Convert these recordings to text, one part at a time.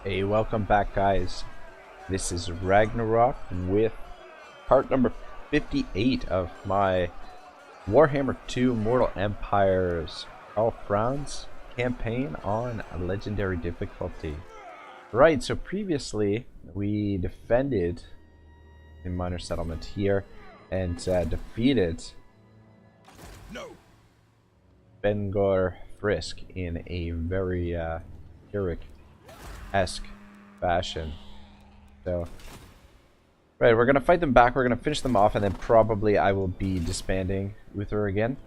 Hey, welcome back, guys. This is Ragnarok with part number 58 of my Warhammer 2 Mortal Empires Karl Franz campaign on legendary difficulty. Right, so previously we defended a minor settlement here and defeated Emperor Frisk in a very heroic-esque fashion. So, right, we're gonna fight them back. We're gonna finish them off, and then probably I will be disbanding Uther again,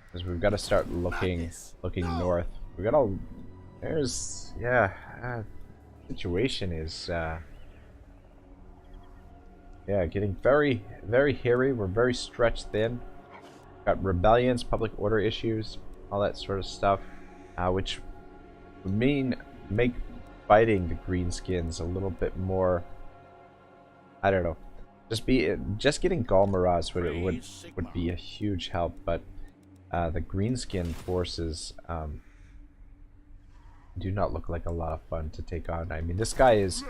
because we've got to start looking north. We got all situation is getting very hairy. We're very stretched thin. Got rebellions, public order issues, all that sort of stuff, which would make fighting the greenskins a little bit more, I don't know, just getting Galmaraz would be a huge help, but the greenskin forces do not look like a lot of fun to take on. I mean, this guy is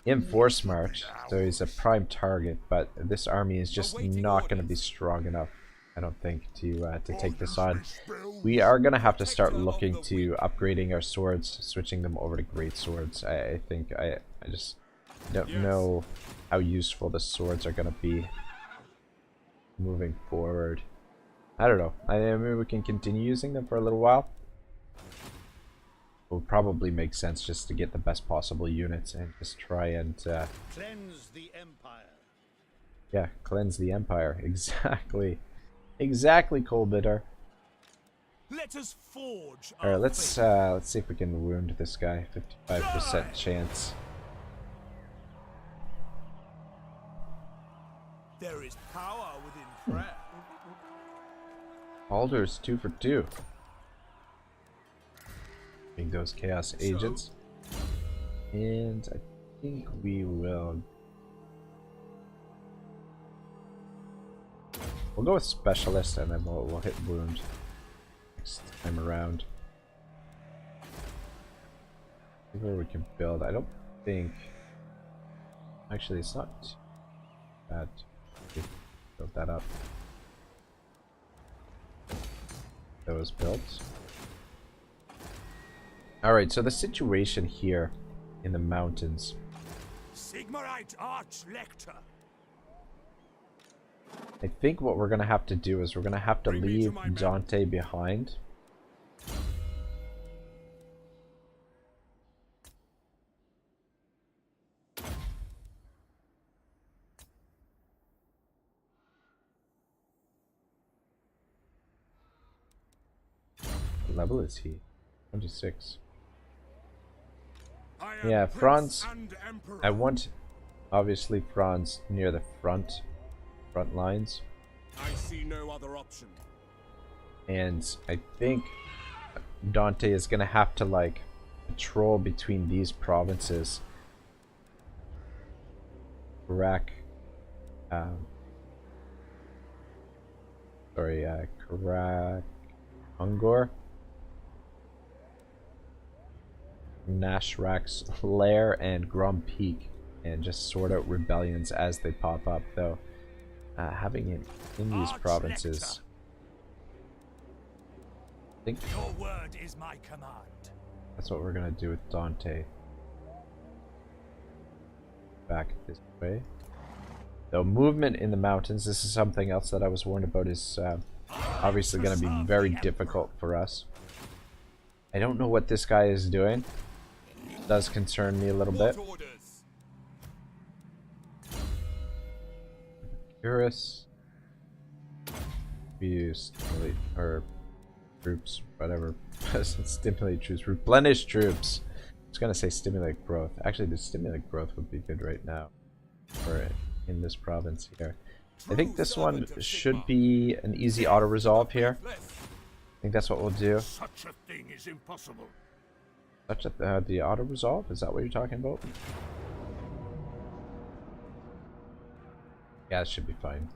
in force march, so he's a prime target, but this army is just not going to be strong enough, I don't think, to take this on. We are going to have to start looking to upgrading our swords, switching them over to great swords. I think I just don't know how useful the swords are going to be moving forward. I don't know. I mean, we can continue using them for a little while. It will probably make sense just to get the best possible units and just try and cleanse the empire. Yeah, cleanse the empire. Exactly. Exactly, Colbitter. Let us forge. Alright, let's see if we can wound this guy. 55% chance. There is power within prayer. Alder's 2 for 2. Being those chaos agents. And I think we will. We'll go with specialist, and then we'll hit wound next time around. See where we can build. I don't think. Actually, it's not too bad. Build that up. That was built. Alright, so the situation here in the mountains. Sigmarite Arch-Lector. I think what we're going to have to do is we're going to have to leave Dante behind. What level is he? 26. Yeah, Franz. I want, obviously, Franz near the front lines. I see no other option. And I think Dante is gonna have to like patrol between these provinces. Karak Ungor, Nashrak's Lair, and Grom Peak, and just sort out rebellions as they pop up, though. Having it in these provinces, I think your word is my command. That's what we're gonna do with Dante. Back this way. Though movement in the mountains, this is something else that I was warned about, is obviously gonna be very difficult for us. I don't know what this guy is doing. It does concern me a little bit. Urus. We use stimulate or troops, whatever. Stimulate troops. Replenish troops. I was gonna say stimulate growth. Actually, the stimulate growth would be good right now for in this province here. I think this one should be an easy auto resolve here. I think that's what we'll do. Such a thing is impossible. The auto resolve? Is that what you're talking about? Yeah, it should be fine.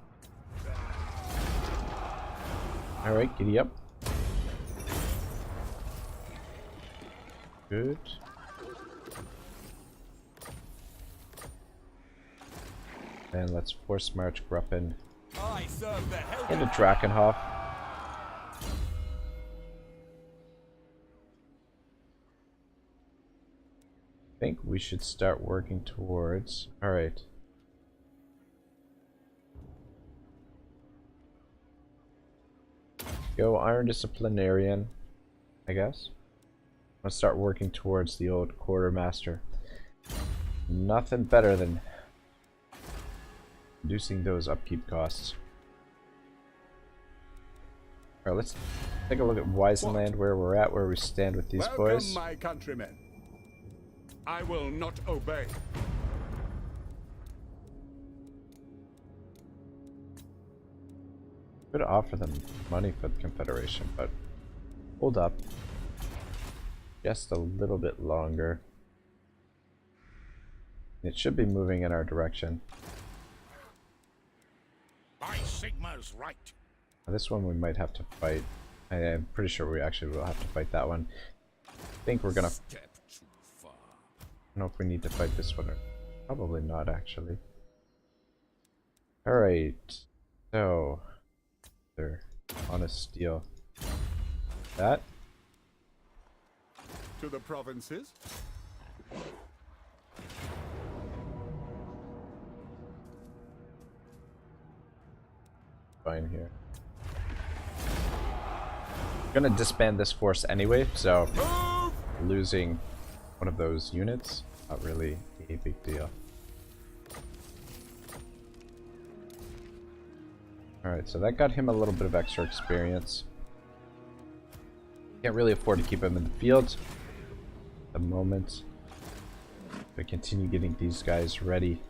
Alright, giddy up. Good. And let's force march Gruppen I serve the hell into Drakenhof. I think we should start working towards... Alright. Go Iron Disciplinarian, I guess. Let's start working towards the old Quartermaster. Nothing better than reducing those upkeep costs. Alright, let's take a look at Weisenland, where we're at, where we stand with these boys. my countrymen. I will not obey. Could offer them money for the Confederation, but hold up. Just a little bit longer. It should be moving in our direction. My Sigmar's right. Now, this one we might have to fight. I'm pretty sure we actually will have to fight that one. I think we're gonna... Step too far. I don't know if we need to fight this one or... Probably not, actually. Alright. So... They're on a steel. That? To the provinces. Fine here. I'm gonna disband this force anyway, so losing one of those units, not really a big deal. Alright, so that got him a little bit of extra experience. Can't really afford to keep him in the field at the moment. But continue getting these guys ready.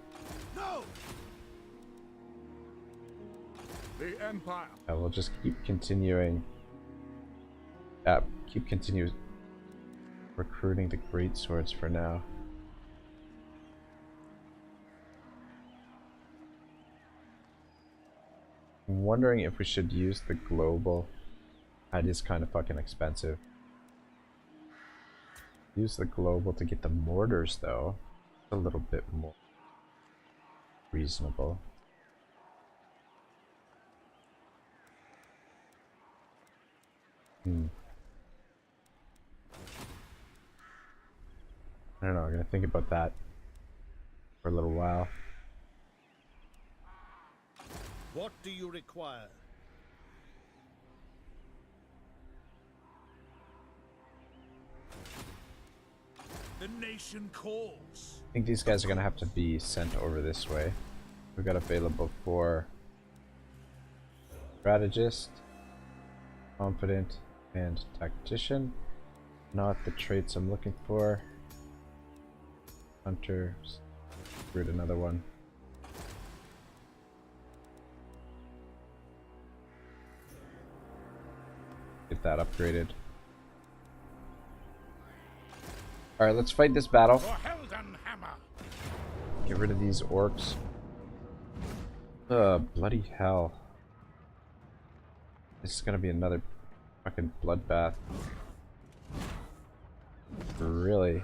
No. The Empire. We'll just keep continuing. Continue recruiting the great swords for now. I'm wondering if we should use the global. It is kind of fucking expensive. Use the global to get the mortars though. A little bit more reasonable. I don't know, I'm gonna think about that for a little while. What do you require? The nation calls. I think these guys are gonna have to be sent over this way. We've got available for strategist, confident, and tactician. Not the traits I'm looking for. Hunter, screwed another one. Get that upgraded. Alright, let's fight this battle. Get rid of these orcs. Bloody hell. This is gonna be another fucking bloodbath. Really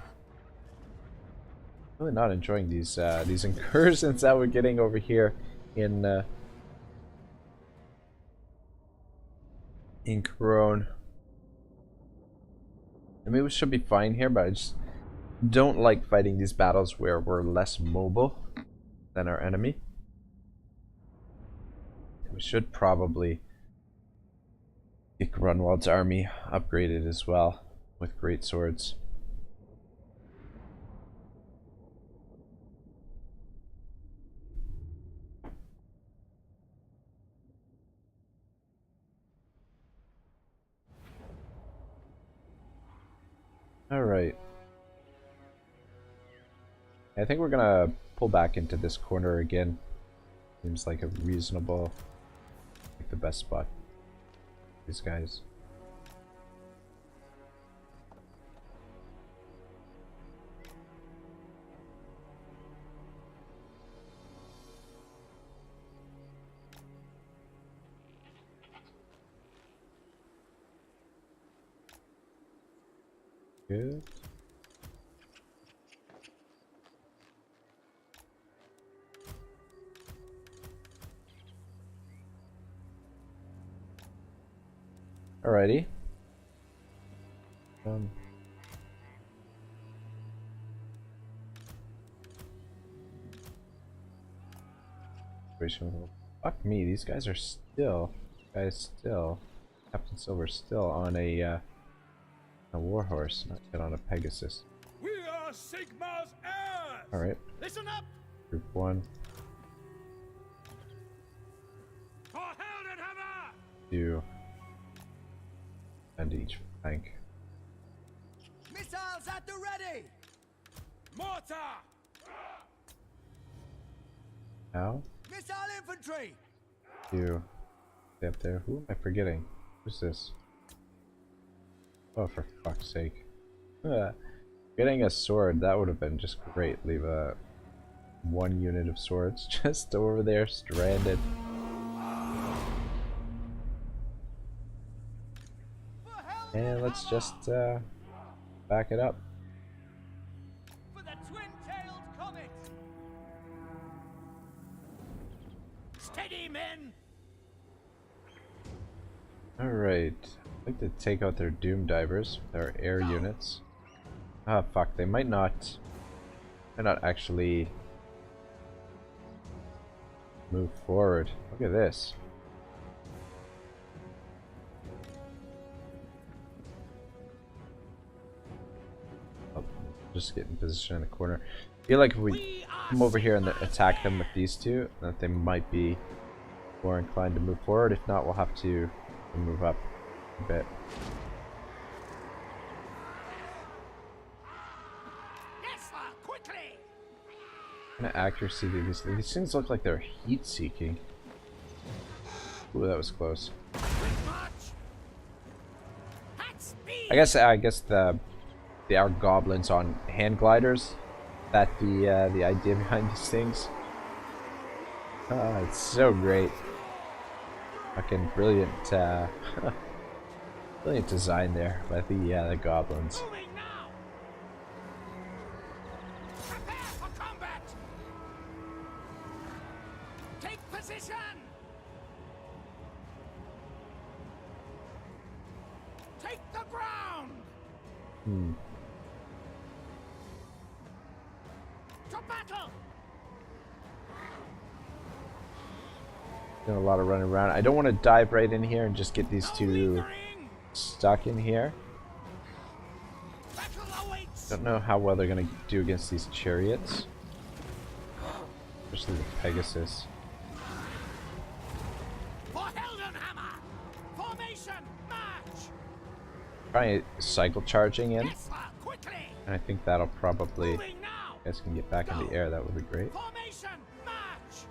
not enjoying these incursions that we're getting over here in Corone. I mean, we should be fine here, but I just don't like fighting these battles where we're less mobile than our enemy. We should probably get Grunwald's army upgraded as well with great swords. Alright. I think we're gonna pull back into this corner again. Seems like a reasonable, like the best spot. These guys. Good. Alrighty. Fuck me, these guys are still, Captain Silver's still on a warhorse, not yet on a Pegasus. We are Sigmar's heirs! Alright, Listen up! group 1, For Heldenhammer! 2, and each flank. Missiles at the ready! Mortar! Now, Missile infantry! 2, stay up there. Who am I forgetting? Who's this? Oh, for fuck's sake. Getting a sword, that would have been just great. Leave a 1 unit of swords just over there, stranded. And let's just back it up. For the twin-tailed comet! Steady, men! Alright. I'd like to take out their Doom Divers, their air units. Ah, fuck, they might not actually move forward. Look at this. I'll just get in position in the corner. I feel like if we come over here and attack them with these two, that they might be more inclined to move forward. If not, we'll have to move up a bit. Yes, sir, quickly! What kind of accuracy do these things look like they're heat-seeking. Ooh, that was close. Quick march! At speed! I guess our goblins on hand gliders. That the idea behind these things. It's so great. Fucking brilliant, brilliant design there by the goblins. Moving now! Prepare for combat! Take position! Take the ground! To battle! Doing a lot of running around. I don't want to dive right in here and just get these two stuck in here. Battle awaits! Don't know how well they're gonna do against these chariots, especially the Pegasus. For Heldenhammer! Formation march! Trying cycle charging in, Yes, sir, quickly! and I think that'll probably. Moving now! You guys can get back in the air. That would be great. Formation march!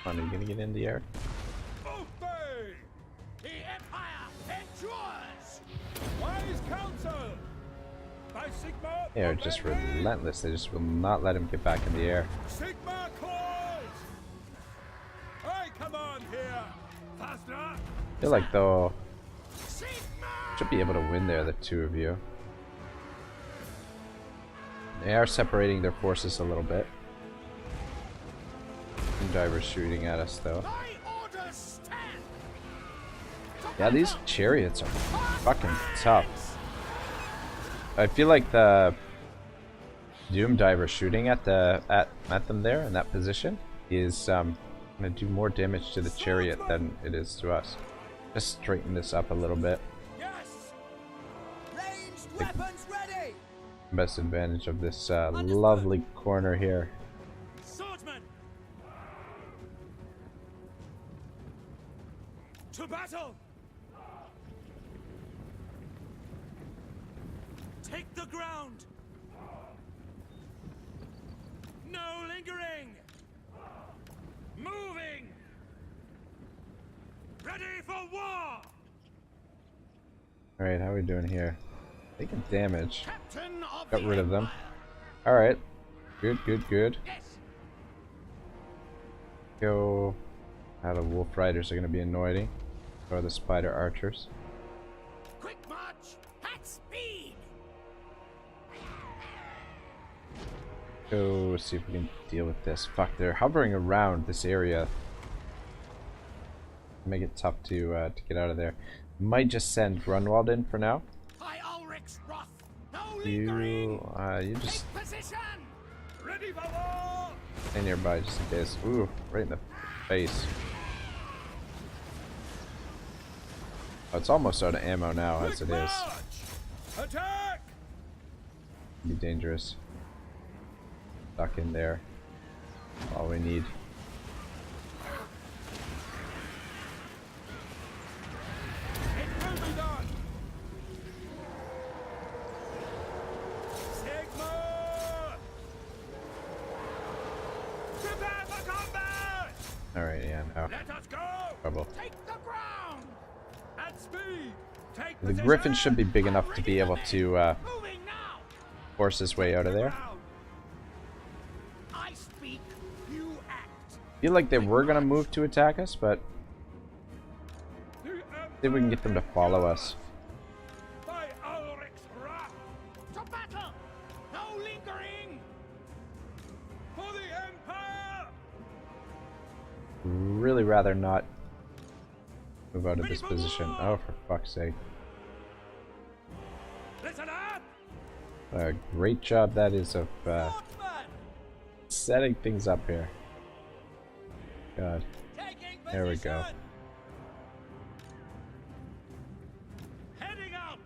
Come on, are you gonna get in the air? Obey! The Empire endures! Wise counsel! By Sigmar, They are just obey me! relentless. They just will not let him get back in the air. Sigmar calls! I command here! Faster! I feel like though Sigmar! should be able to win there, the two of you. They are separating their forces a little bit. Divers shooting at us though. My orders stand! Yeah, these chariots are fucking tough. I feel like the Doom Diver shooting at them there in that position is gonna do more damage to the chariot than it is to us. Just straighten this up a little bit. Yes! Ranged weapons ready! Best advantage of this lovely corner here. Swordsman! To battle! Take the ground! No lingering! Moving! Ready for war! Alright, how are we doing here? Taking damage. Captain of Got the rid of them. Empire. Alright. Good, good, good. Yes! Go. How the Wolf Riders are going to be annoying. Or the Spider Archers. Quick march at speed! Go see if we can deal with this. Fuck, they're hovering around this area. Make it tough to get out of there. Might just send Grunwald in for now. By Ulrich's wrath, no You lingering. just Take position. Ready for war. stay nearby just in case. Ooh, right in the face. Oh, it's almost out of ammo now as it is. Attack! Be dangerous. Stuck in there. All we need. It will be done. Sigma! Prepare for combat! Alright, yeah, no. Let us go! Trouble. Take the ground! At speed! Take The position! Griffin should be big enough to be able to Moving now! force his way out of there. I speak, you act. I feel like they were gonna move to attack us, but see if we can get them to follow us. By Ulrich's wrath! To battle! No lingering! For the Empire! Really rather not move out of this position. Oh, for fuck's sake. Listen up! Great job that is of Sportsman! setting things up here. God. Taking There we go. position! Heading out!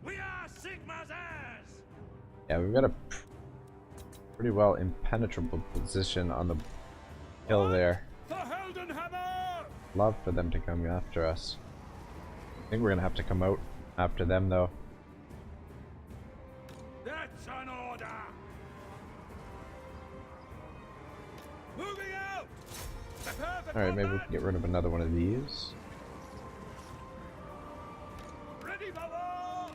We are Sigma's heirs! Yeah, we've got a pretty well impenetrable position on the hill there. For Heldenhammer! Love for them to come after us. I think we're gonna have to come out after them though. That's an order! Moving out! Prepare for Alright, maybe we combat! can get rid of another one of these. Ready for war!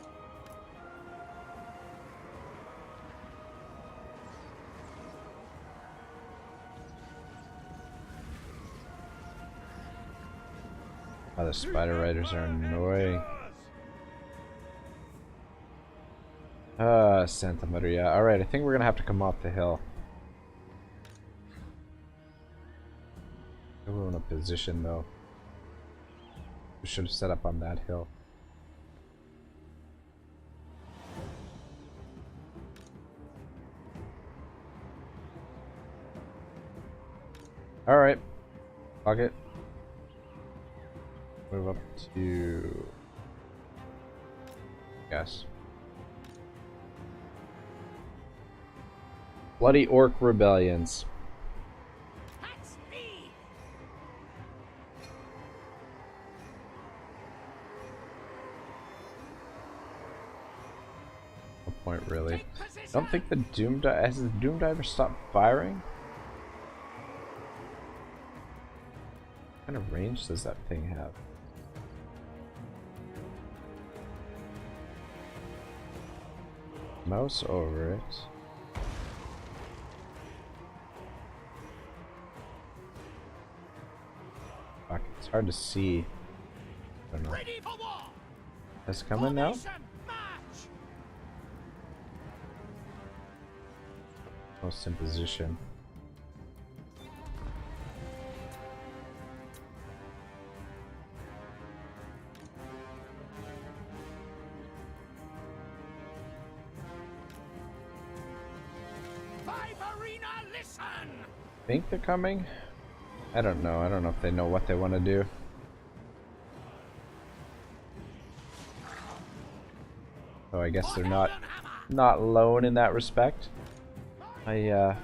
Oh, the spider riders are annoying. Santa Maria. Alright, I think we're gonna have to come off the hill. We're in a position though. We should have set up on that hill. Alright. Fuck it. Move up to... Yes. Bloody Orc Rebellions. At speed! No point really. Take position! I don't think the Doom Diver... Has the Doom Diver stopped firing? What kind of range does that thing have? Mouse over it. Fuck, it's hard to see. I don't know. Ready for war! That's coming now? Formation, march! Most in position. Five arena, listen! Think they're coming? I don't know. I don't know if they know what they want to do. So I guess they're not alone in that respect. I'm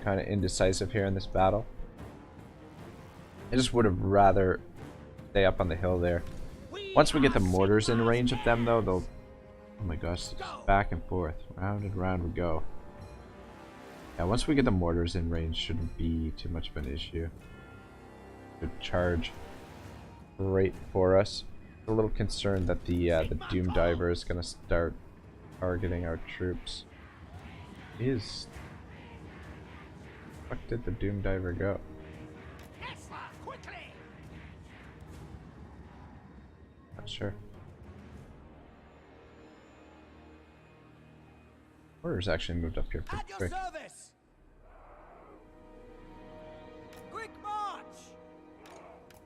kind of indecisive here in this battle. I just would have rather stay up on the hill there. Once we get the mortars in range of them though, they'll... Oh my gosh, back and forth. Round and round we go. Yeah, once we get the mortars in range, shouldn't be too much of an issue. Good charge. Great for us. A little concerned that the Doom Diver is gonna start targeting our troops. Fuck did the Doom Diver go? Yes, sir, quickly! Not sure. Orders actually moved up here pretty At your quick. service. Quick march.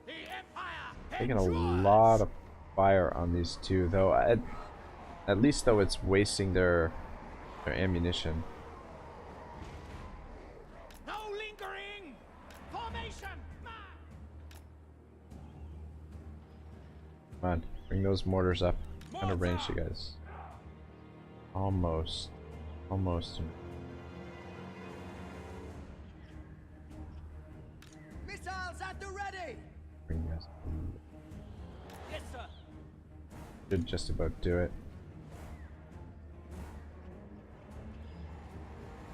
The Empire. Taking a endures. lot of fire on these two, though. At least though it's wasting their ammunition. No lingering. Formation. Come on, bring those mortars up. What kind of range you guys? Almost. Almost. Missiles at the ready. Bring you guys. Yes, sir. Should just about do it.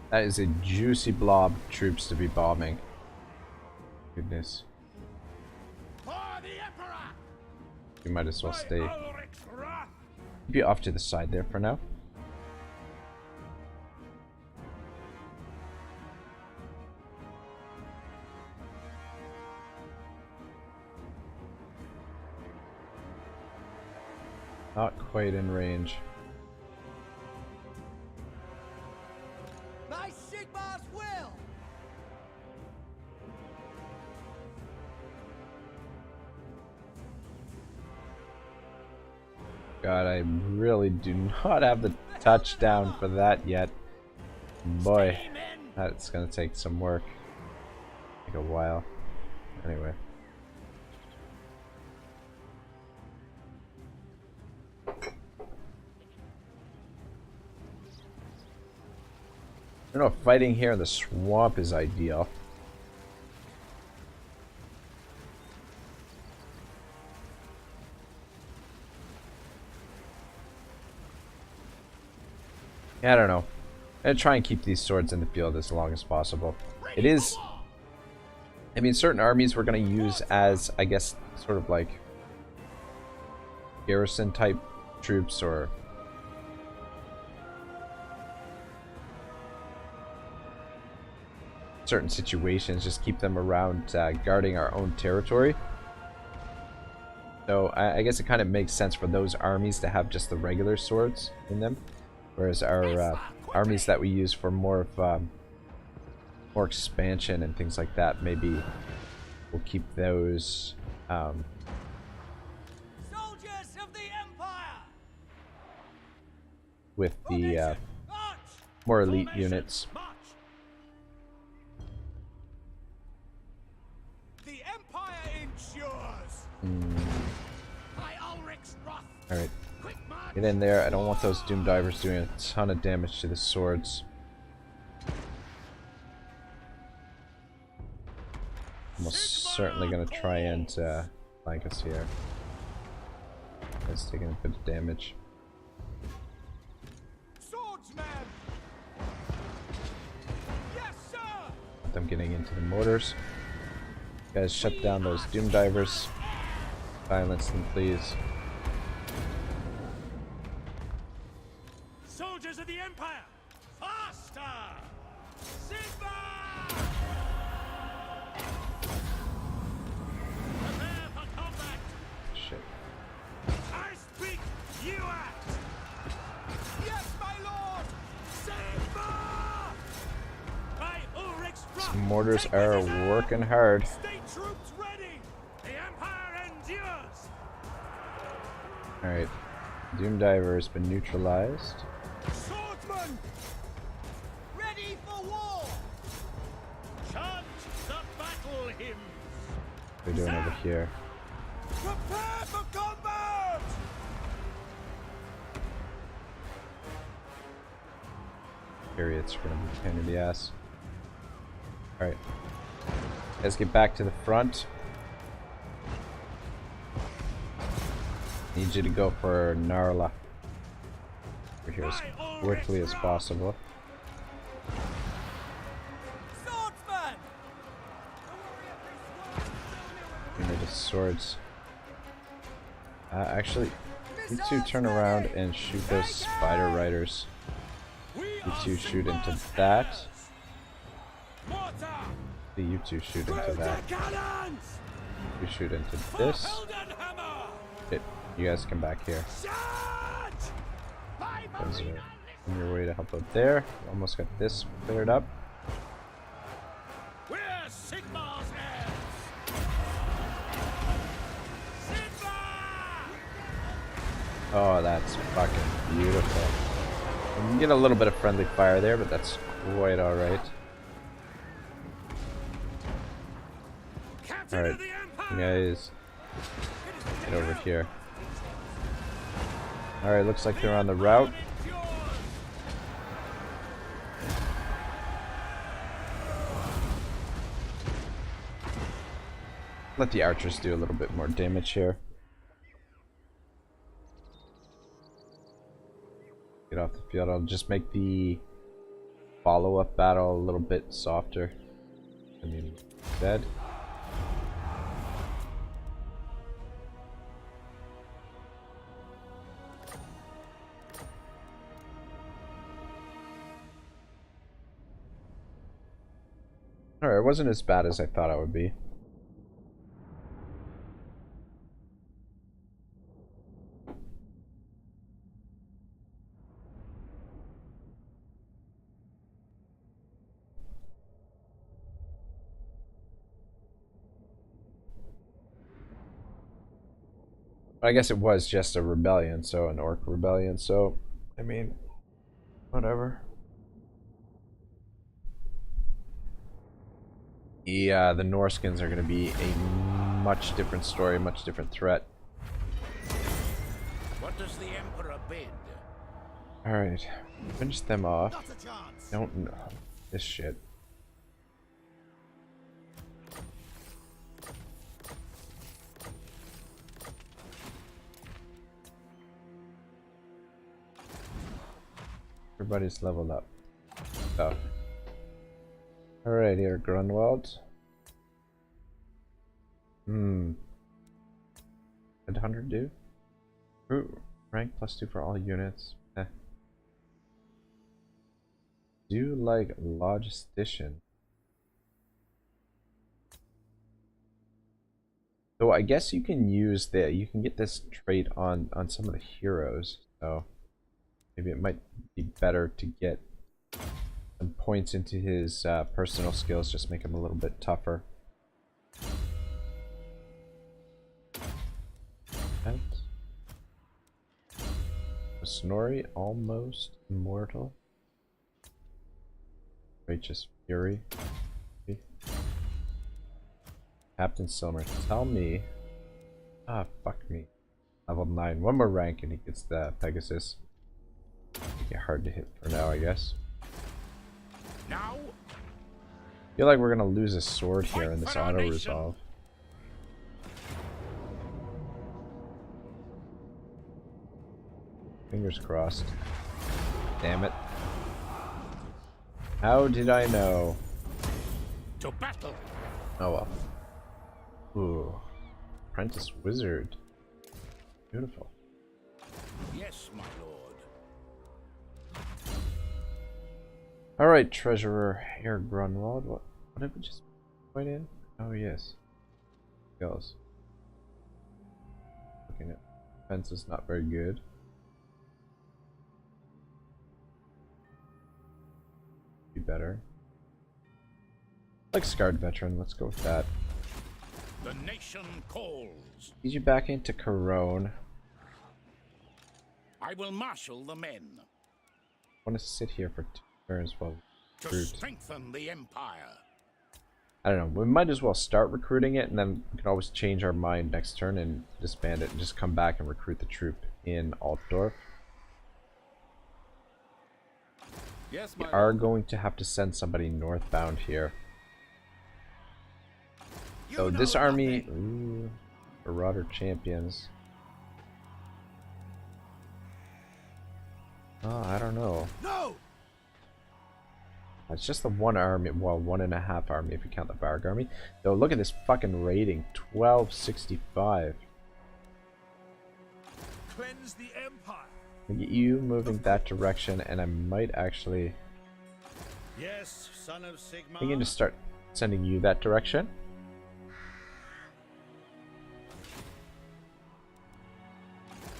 That is a juicy blob of troops to be bombing. Goodness. For the Emperor. You might as well By stay. Ulrich's wrath. Keep you off to the side there for now. Not quite in range. My Sigmar's will. God, I really do not have the touchdown for that yet. Boy, that's gonna take some work. Take a while. Anyway. I don't know if fighting here in the swamp is ideal. Yeah, I don't know. I'm gonna try and keep these swords in the field as long as possible. It is... I mean, certain armies we're gonna use as, I guess, sort of like garrison type troops or certain situations, just keep them around guarding our own territory. So I guess it kind of makes sense for those armies to have just the regular swords in them, whereas our armies that we use for more of more expansion and things like that, maybe we'll keep those Soldiers of the Empire. with the March. more elite Formation. units. March. The Empire endures. By Ulrich's wrath. Alright, Quick march. get in there. I don't want those Doom Divers doing a ton of damage to the swords. Almost certainly gonna try and flank us here. It's taking a bit of damage. Swordsman. Yes, sir. Them getting into the mortars. Guys, shut down those Doom Divers. Silence them, please. Soldiers of the Empire. Faster. Sigma. Prepare for combat. Shit. I speak, you act! Yes, my lord! Sigma! By Ulrich's wrath, Mortars take are measures! working hard. State troops ready! The Empire endures! Alright. Doom Diver has been neutralized. Swordsman! Ready for war! Chant the battle hymns! They're doing over here. Prepare for combat! Chariots are gonna be a pain in the ass. Alright. Guys, get back to the front. Need you to go for Narla. Over here as quickly as possible. Swordsman! You need the swords. Actually, you two turn around and shoot those spider riders. You two shoot into that. Mortar! You two shoot into that. Cannons! You shoot into this. Heldenhammer! You guys come back here. Charge! By Those Marina are On your way to help out there. Almost got this cleared up. We're Sigmar's heirs! Sigmar! Oh, that's fucking beautiful. You can get a little bit of friendly fire there, but that's quite alright. Captain Alright, of the you Empire! guys, get over here. Alright, looks like they're on the route. Let the archers do a little bit more damage here. Get off the field. I'll just make the follow-up battle a little bit softer. I mean, dead. Alright, it wasn't as bad as I thought it would be. I guess it was just a rebellion, so an orc rebellion, so, I mean, whatever. Yeah, the Norskins are going to be a much different story, much different threat. What does the Emperor bid? Alright, finish them off. Not a chance! Don't know this shit. Everybody's leveled up. So. Alright, here, Grunwald. Did 100 do? Ooh, rank +2 for all units. Do like logistician. So I guess you can use that. You can get this trait on some of the heroes. So maybe it might be better to get some points into his personal skills. Just make him a little bit tougher. And Snorri, almost immortal. Righteous Fury. Captain Silmer, tell me. Ah, fuck me. Level 9. One more rank and he gets the Pegasus. Make it hard to hit for now, I guess. Now? Feel like we're gonna lose a sword here in this auto resolve. Fingers crossed. Damn it. How did I know? To battle! Oh well. Ooh. Apprentice Wizard. Beautiful. Yes, my lord. Alright, Treasurer Herr Grunwald. What did we just put in? Oh yes. Skills. Looking at defense is not very good. Be better. Like Scarred Veteran, let's go with that. The nation calls. Ease you back into Corone. I will marshal the men. I want to sit here for 2 turns while To recruit. strengthen the Empire. I don't know, we might as well start recruiting it and then we can always change our mind next turn and disband it and just come back and recruit the troop in Altdorf. Yes, We my are lord. going to have to send somebody northbound here. So You this know army, nothing. ooh, Marauder Champions. Oh, I don't know. No! It's just the one army, well, 1.5 army if you count the Varg army. Though look at this fucking rating, 1265. Cleanse the Empire. Get you moving that direction, and I might actually Yes, son of Sigmar. begin to start sending you that direction.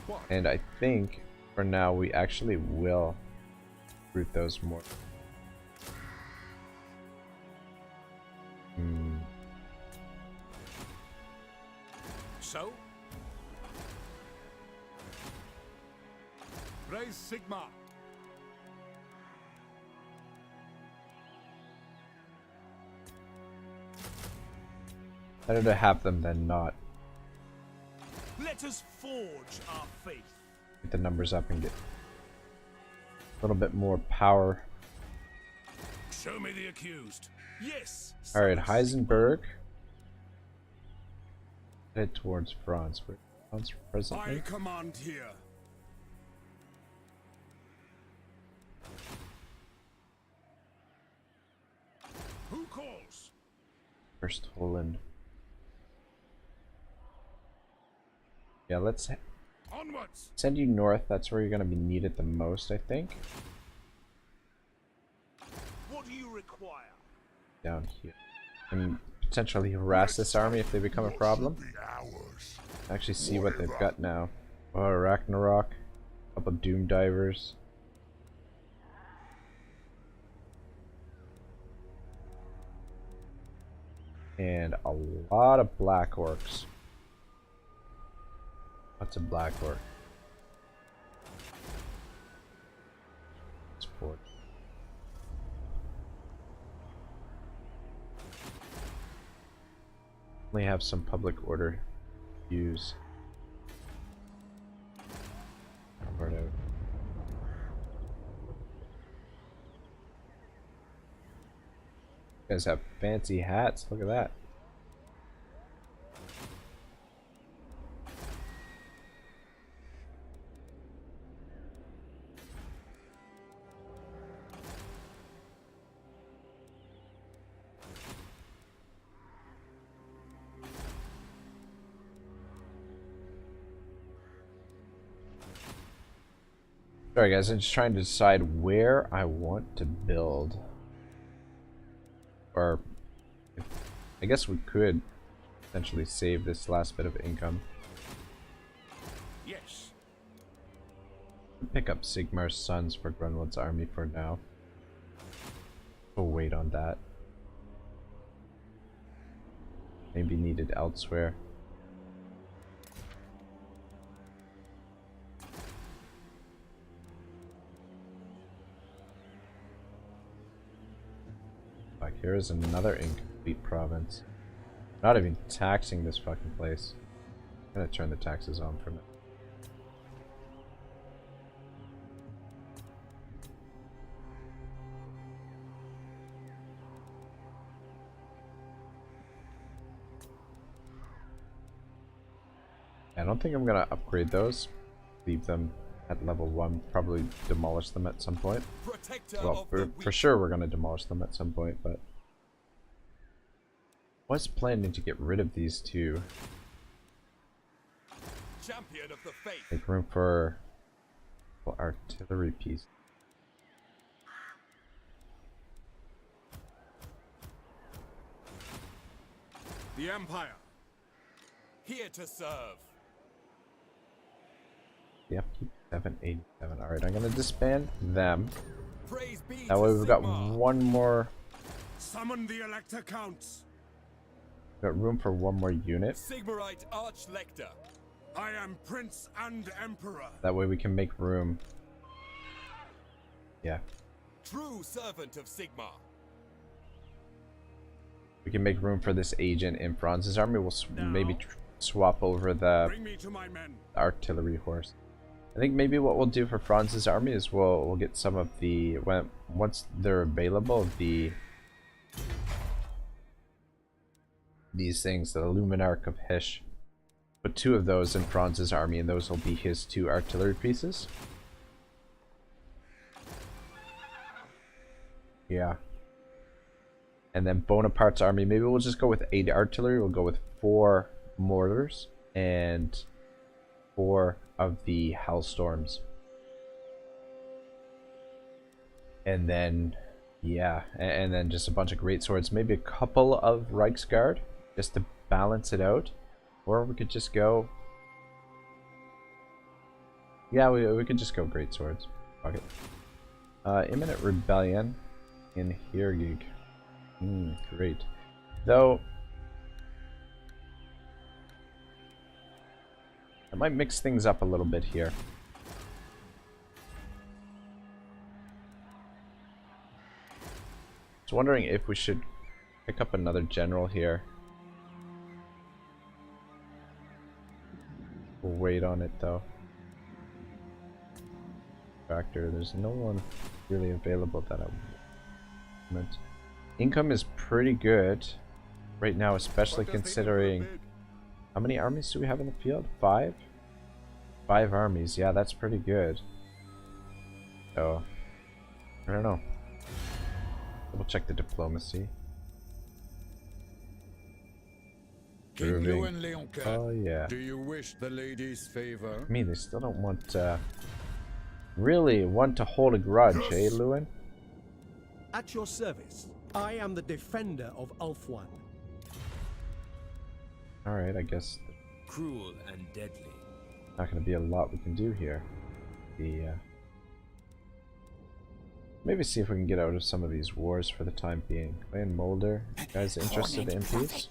What? And I think for now we actually will root those more. So? Raise Sigma. Better to have them than not. Let us forge our faith. Get the numbers up and get a little bit more power. Show me the accused. Yes. Alright, Heisenberg. Head towards Franz. Where Franz I presently. command here. Who calls? First Holland. Yeah, let's Onwards. send you north. That's where you're going to be needed the most, I think. What do you require? Down here. And potentially harass this army if they become a problem. Actually see what they've got now. Oh, Ragnarok. A couple Doom Divers. And a lot of Black Orcs. Lots of Black Orc. Sport. Only have some public order use. Sort out. You guys have fancy hats. Look at that. Sorry guys, I'm just trying to decide where I want to build. Or, I guess we could potentially save this last bit of income. Yes. Pick up Sigmar's sons for Grunwald's army for now. We'll wait on that. Maybe needed elsewhere. Like, here is another incomplete province. Not even taxing this fucking place. I'm gonna turn the taxes on for a minute. I don't think I'm gonna upgrade those. Leave them at level 1. Probably demolish them at some point. Well, for sure we're gonna demolish them at some point, but I was planning to get rid of these two. Champion of the faith. Make room for artillery piece. The Empire. Here to serve. Yep, 787. Alright, I'm gonna disband them. Praise be That to way we've got Sigmar. one more. Summon the Elector Counts. Got room for one more unit. Sigmarite Archlector. I am Prince and Emperor. That way we can make room. Yeah, True servant of Sigmar. we can make room for this agent in Franz's army. We'll maybe swap over the Bring me to my men. artillery horse. I think maybe what we'll do for Franz's army is we'll get some of the once they're available, these things, the Luminarch of Hish. Put 2 of those in Franz's army, and those will be his 2 artillery pieces. Yeah. And then Bonaparte's army, maybe we'll just go with 8 artillery. We'll go with 4 mortars and 4 of the Hellstorms. And then, yeah, and then just a bunch of great swords. Maybe a couple of Reichsguard, just to balance it out. Or we could just go... Yeah, we could just go great swords. Fuck it. Imminent rebellion in Hirgig. Great. Though, I might mix things up a little bit here. I was wondering if we should pick up another general here. We'll wait on it though. Factor, there's no one really available that I want. Income is pretty good right now, especially considering how many armies do we have in the field? 5? 5 armies, yeah, that's pretty good. So, I don't know. We'll check the diplomacy. Oh yeah. Do you wish the lady's favor? I mean, they still don't want really want to hold a grudge, eh, Lewin? At your service. I am the defender of Ulfwan. Alright, I guess Cruel and deadly. not going to be a lot we can do here. Maybe see if we can get out of some of these wars for the time being. Clan Molder, you guys interested in peace?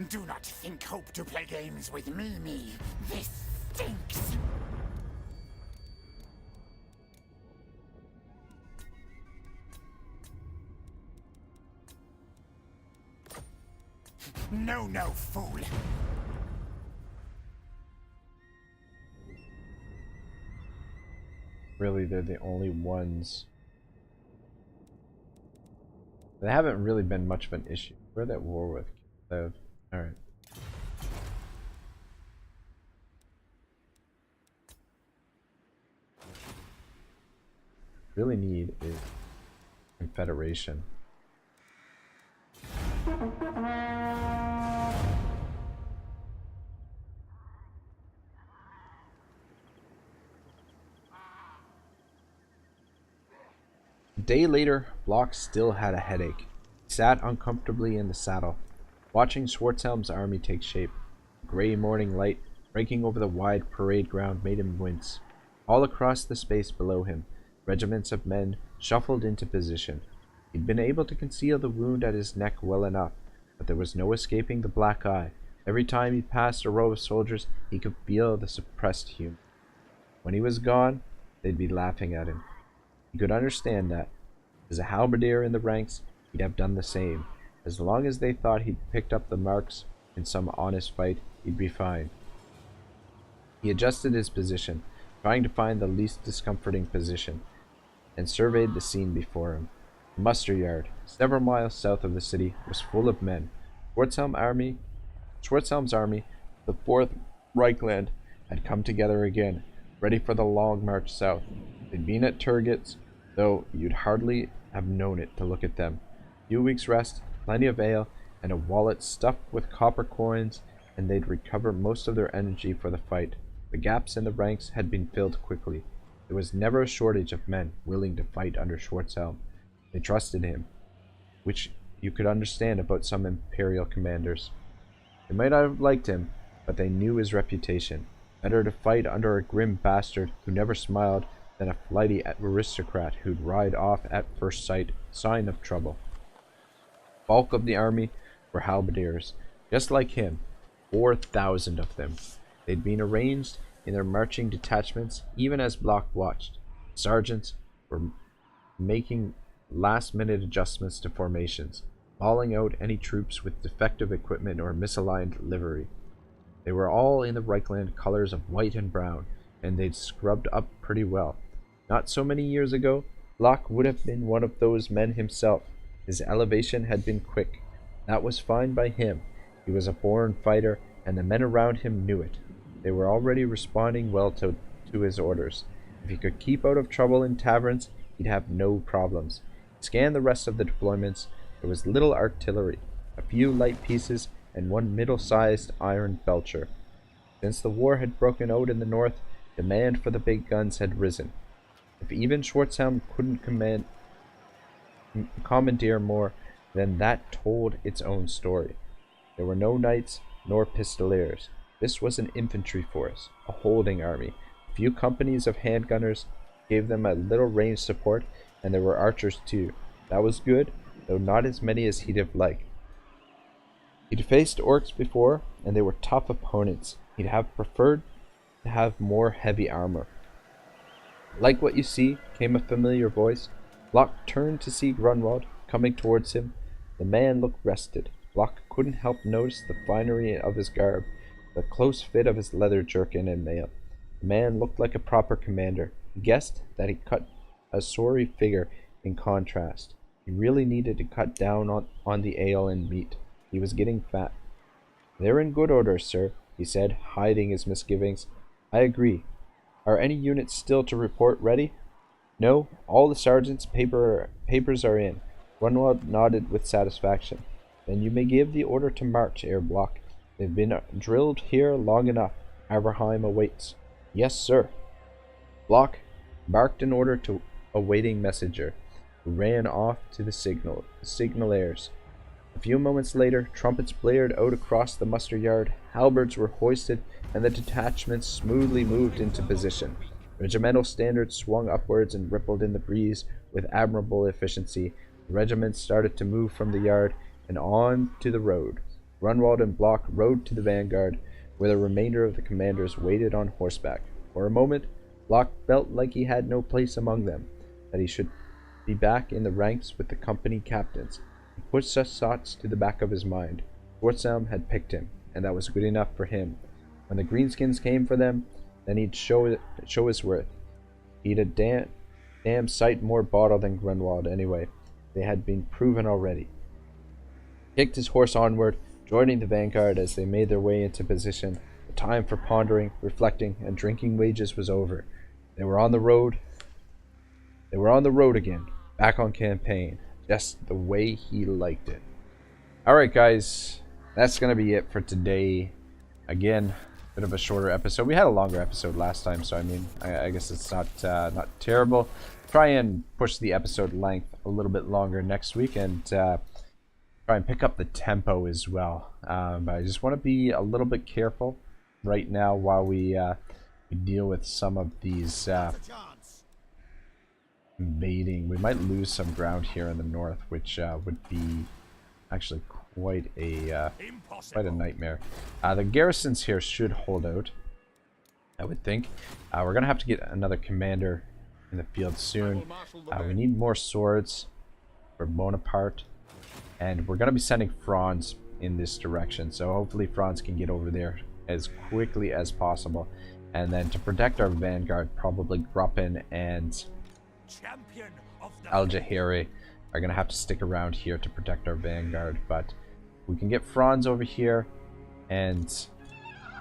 Do not think hope to play games with me. This stinks. No, fool. Really, they're the only ones. They haven't really been much of an issue. We're at war with Liv. Alright. Really need is confederation. A day later, Block still had a headache. He sat uncomfortably in the saddle, watching Schwarzhelm's army take shape. The gray morning light breaking over the wide parade ground made him wince. All across the space below him, regiments of men shuffled into position. He'd been able to conceal the wound at his neck well enough, but there was no escaping the black eye. Every time he passed a row of soldiers, he could feel the suppressed humor. When he was gone, they'd be laughing at him. He could understand that. As a halberdier in the ranks, he'd have done the same. As long as they thought he'd picked up the marks in some honest fight, he'd be fine. He adjusted his position, trying to find the least discomforting position, and surveyed the scene before him. The muster yard, several miles south of the city, was full of men. Schwarzhelm's army, the 4th Reichland, had come together again, ready for the long march south. They'd been at Turgitz, though you'd hardly have known it to look at them. A few weeks' rest, plenty of ale, and a wallet stuffed with copper coins, and they'd recover most of their energy for the fight. The gaps in the ranks had been filled quickly. There was never a shortage of men willing to fight under Schwarzhelm. They trusted him, which you could understand about some imperial commanders. They might not have liked him, but they knew his reputation. Better to fight under a grim bastard who never smiled than a flighty aristocrat who'd ride off at first sight, sign of trouble. The bulk of the army were halberdiers, just like him, 4,000 of them. They'd been arranged in their marching detachments even as Block watched. Sergeants were making last-minute adjustments to formations, hauling out any troops with defective equipment or misaligned livery. They were all in the Reichland colors of white and brown, and they'd scrubbed up pretty well. Not so many years ago, Block would have been one of those men himself. His elevation had been quick. That was fine by him. He was a born fighter, and the men around him knew it. They were already responding well to his orders. If he could keep out of trouble in taverns, he'd have no problems. Scan the rest of the deployments. There was little artillery, a few light pieces, and one middle-sized iron belcher. Since the war had broken out in the north, demand for the big guns had risen. If even Schwarzhelm couldn't commandeer more, then that told its own story. There were no knights nor pistoliers. This was an infantry force, a holding army. A few companies of handgunners gave them a little range support, and there were archers too. That was good, though not as many as he'd have liked. He'd faced orcs before, and they were tough opponents. He'd have preferred to have more heavy armor. Like what you see, came a familiar voice. Block turned to see Grunwald coming towards him. The man looked rested. Block couldn't help notice the finery of his garb, the close fit of his leather jerkin and mail. The man looked like a proper commander. He guessed that he cut a sorry figure in contrast. He really needed to cut down on the ale and meat. He was getting fat. "They're in good order, sir," he said, hiding his misgivings. "I agree. Are any units still to report ready?" "No, all the sergeants' papers are in." Grunwald nodded with satisfaction. "Then you may give the order to march, Herr Block. They've been drilled here long enough. Averheim awaits." "Yes, sir." Block barked an order to a waiting messenger, who ran off to the signalers. A few moments later, trumpets blared out across the muster yard, halberds were hoisted, and the detachments smoothly moved into position. Regimental standards swung upwards and rippled in the breeze with admirable efficiency. The regiments started to move from the yard and on to the road. Grunwald and Block rode to the vanguard, where the remainder of the commanders waited on horseback. For a moment, Block felt like he had no place among them, that he should be back in the ranks with the company captains. He put such thoughts to the back of his mind. Pforzheim had picked him, and that was good enough for him. When the greenskins came for them, then he'd show his worth. He'd a damn sight more bottle than Grunwald anyway. They had been proven already. He kicked his horse onward, joining the vanguard as they made their way into position. The time for pondering, reflecting, and drinking wages was over. They were on the road. They were on the road again, back on campaign, just the way he liked it. Alright guys, that's going to be it for today. Again, bit of a shorter episode. We had a longer episode last time, so I mean, I guess it's not terrible. Try and push the episode length a little bit longer next week, and try and pick up the tempo as well. But I just want to be a little bit careful right now while we deal with some of these invading. We might lose some ground here in the north, which would be actually quite a nightmare. The garrisons here should hold out, I would think. We're gonna have to get another commander in the field soon. We need more swords for Bonaparte, and we're gonna be sending Franz in this direction, so hopefully Franz can get over there as quickly as possible. And then to protect our vanguard, probably Gruppen and Al-Jahiri are gonna have to stick around here to protect our vanguard, but we can get Franz over here and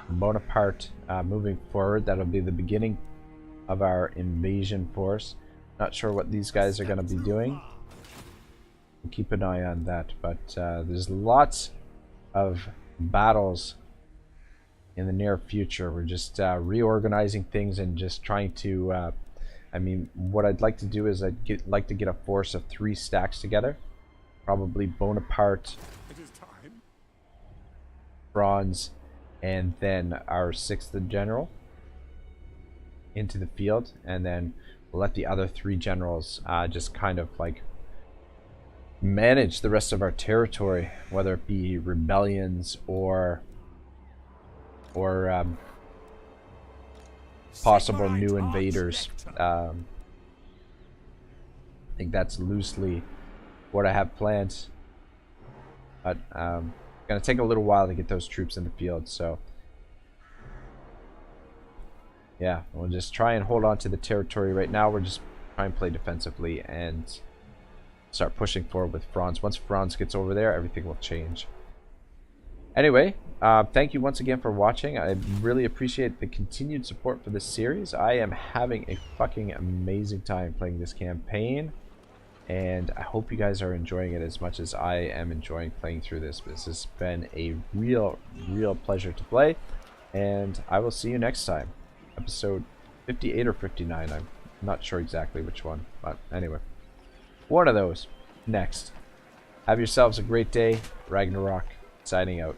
Bonaparte moving forward. That'll be the beginning of our invasion force. Not sure what these guys are going to be doing. We'll keep an eye on that, but there's lots of battles in the near future. We're just reorganizing things and just trying to I mean, what I'd like to do is like to get a force of 3 stacks together. Probably Bonaparte, Franz, and then our 6th general into the field, and then we'll let the other 3 generals just kind of like manage the rest of our territory, whether it be rebellions or possible new invaders. I think that's loosely what I have planned, but gonna take a little while to get those troops in the field, so yeah, we'll just try and hold on to the territory right now. We're just trying to play defensively and start pushing forward with Franz. Once Franz gets over there, everything will change. Anyway, thank you once again for watching. I really appreciate the continued support for this series. I am having a fucking amazing time playing this campaign, and I hope you guys are enjoying it as much as I am enjoying playing through this. This has been a real pleasure to play, and I will see you next time. Episode 58 or 59, I'm not sure exactly which one, but anyway, one of those next. Have yourselves a great day. Ragnarok signing out.